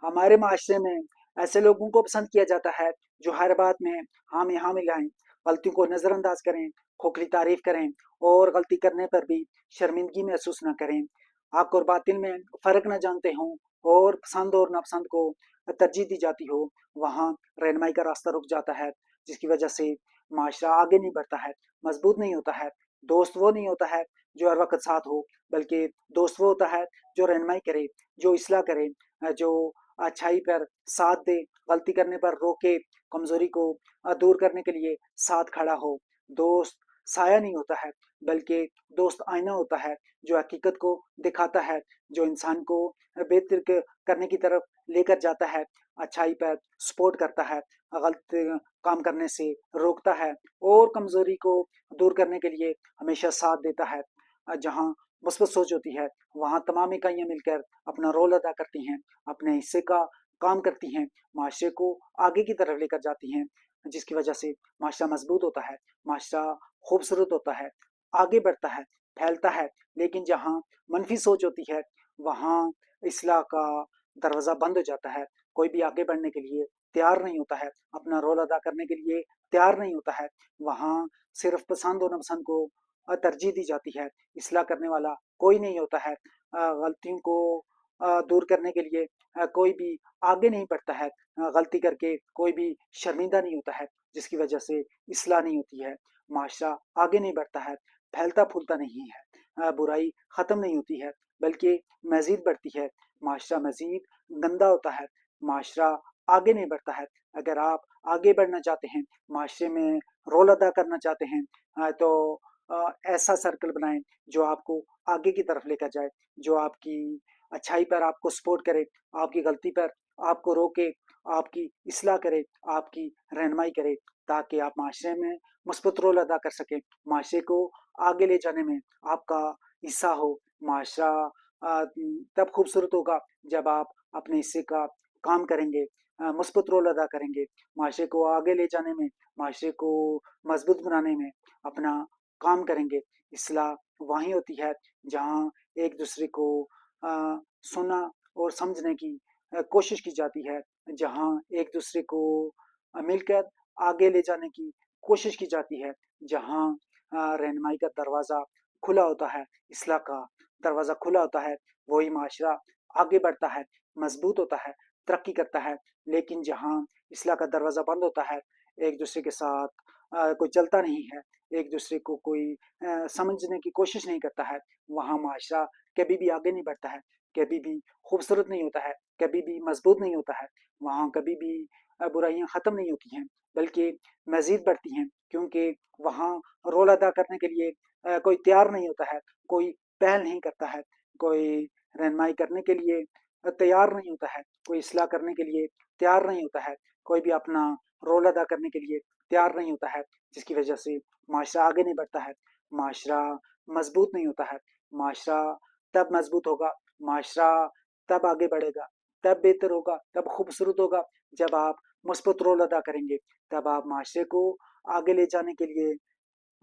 हमारे माशरे में ऐसे लोगों को पसंद किया जाता है जो हर बात में हाँ में हाँ मिलाएं, गलतियों को नज़रअंदाज करें, खोखली तारीफ करें और गलती करने पर भी शर्मिंदगी महसूस न करें। हक और बातिल में फ़र्क न जानते हों और पसंद और नापसंद को तरजीह दी जाती हो, वहाँ रहनुमाई का रास्ता रुक जाता है, जिसकी वजह से माशरा आगे नहीं बढ़ता है, मजबूत नहीं होता है। दोस्त वो नहीं होता है जो हर वक्त साथ हो, बल्कि दोस्त वो होता है जो रहनुमाई करे, जो इसलाह करे, जो अच्छाई पर साथ दे, गलती करने पर रोके, कमजोरी को दूर करने के लिए साथ खड़ा हो। दोस्त साया नहीं होता है, बल्कि दोस्त आईना होता है जो हकीकत को दिखाता है, जो इंसान को बेहतर करने की तरफ लेकर जाता है, अच्छाई पर सपोर्ट करता है, गलत काम करने से रोकता है और कमजोरी को दूर करने के लिए हमेशा साथ देता है। जहाँ मुस्बत सोच होती है, वहाँ तमाम इकाइयाँ मिलकर अपना रोल अदा करती हैं, अपने हिस्से का काम करती हैं, माशरे को आगे की तरफ लेकर जाती हैं, जिसकी वजह से माशरा मजबूत होता है, माशरा खूबसूरत होता है, आगे बढ़ता है, फैलता है। लेकिन जहाँ मनफी सोच होती है, वहाँ इस्लाह का दरवाज़ा बंद हो जाता है। कोई भी आगे बढ़ने के लिए तैयार नहीं होता है, अपना रोल अदा करने के लिए तैयार नहीं होता है। वहाँ सिर्फ पसंद और नापसंद को तरजीह दी जाती है। इस्लाह करने वाला कोई नहीं होता है। गलतियों को दूर करने के लिए कोई भी आगे नहीं बढ़ता है। गलती करके कोई भी शर्मिंदा नहीं होता है, जिसकी वजह से इस्लाह नहीं होती है, माशरा आगे नहीं बढ़ता है, फैलता फूलता नहीं है, बुराई ख़त्म नहीं होती है, बल्कि मज़ीद बढ़ती है, माशरा मज़ीद गंदा होता है, माशरा आगे नहीं बढ़ता है। अगर आप आगे बढ़ना चाहते हैं, माशरे में रोल अदा करना चाहते हैं, तो ऐसा सर्कल बनाएं जो आपको आगे की तरफ लेकर जाए, जो आपकी अच्छाई पर आपको सपोर्ट करे, आपकी गलती पर आपको रोके, आपकी इस्लाह करे, आपकी रहनुमाई करे, ताकि आप माशरे में मुस्बत रोल अदा कर सकें, माशरे को आगे ले जाने में आपका हिस्सा हो। माशरा तब खूबसूरत होगा जब आप अपने हिस्से का काम करेंगे, मुस्बत रोल अदा करेंगे, माशरे को आगे ले जाने में, माशरे को मजबूत बनाने में अपना काम करेंगे। इस्लाह वहीं होती है जहाँ एक दूसरे को सुनना और समझने की कोशिश की जाती है, जहाँ एक दूसरे को मिलकर आगे ले जाने की कोशिश की जाती है, जहाँ रहनुमाई का दरवाज़ा खुला होता है, इस्लाह का दरवाज़ा खुला होता है, वही माशरा आगे बढ़ता है, मजबूत होता है, तरक्की करता है। लेकिन जहाँ इस्लाह का दरवाज़ा बंद होता है, एक दूसरे के साथ कोई चलता नहीं है, एक दूसरे को कोई समझने की कोशिश नहीं करता है, वहाँ माशरा कभी भी आगे नहीं बढ़ता है, कभी भी खूबसूरत नहीं होता है, कभी भी मजबूत नहीं होता है, वहाँ कभी भी बुराइयाँ ख़त्म नहीं होती हैं, बल्कि मज़ीद बढ़ती हैं, क्योंकि वहाँ रोल अदा करने के लिए कोई तैयार नहीं होता है, कोई पहल नहीं करता है, कोई रहनुमाई करने के लिए तैयार नहीं होता है, कोई इस्लाह करने के लिए तैयार नहीं होता है, कोई भी अपना रोल अदा करने के लिए तैयार नहीं होता है, जिसकी वजह से माशरा आगे नहीं बढ़ता है, माशरा मजबूत नहीं होता है। माशरा तब मजबूत होगा, माशरा तब आगे बढ़ेगा, तब बेहतर होगा, तब खूबसूरत होगा जब आप मुस्बत रोल अदा करेंगे, तब आप माशरे को आगे ले जाने के लिए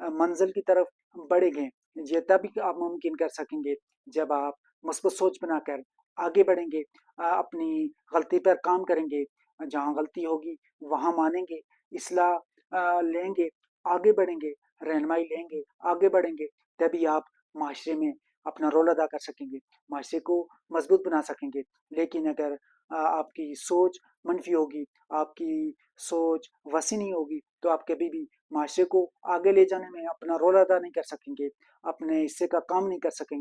मंजिल की तरफ बढ़ेंगे। ये तभी आप मुमकिन कर सकेंगे जब आप मुस्बत सोच बनाकर आगे बढ़ेंगे, अपनी गलती पर काम करेंगे, जहाँ गलती होगी वहाँ मानेंगे, इस्लाह लेंगे, आगे बढ़ेंगे, रहनुमाई लेंगे, आगे बढ़ेंगे, तभी आप माशरे में अपना रोल अदा कर सकेंगे, माशरे को मजबूत बना सकेंगे। लेकिन अगर आपकी सोच मनफी होगी, आपकी सोच वसी नहीं होगी, तो आप कभी भी माशरे को आगे ले जाने में अपना रोल अदा नहीं कर सकेंगे, अपने हिस्से का काम नहीं कर सकेंगे।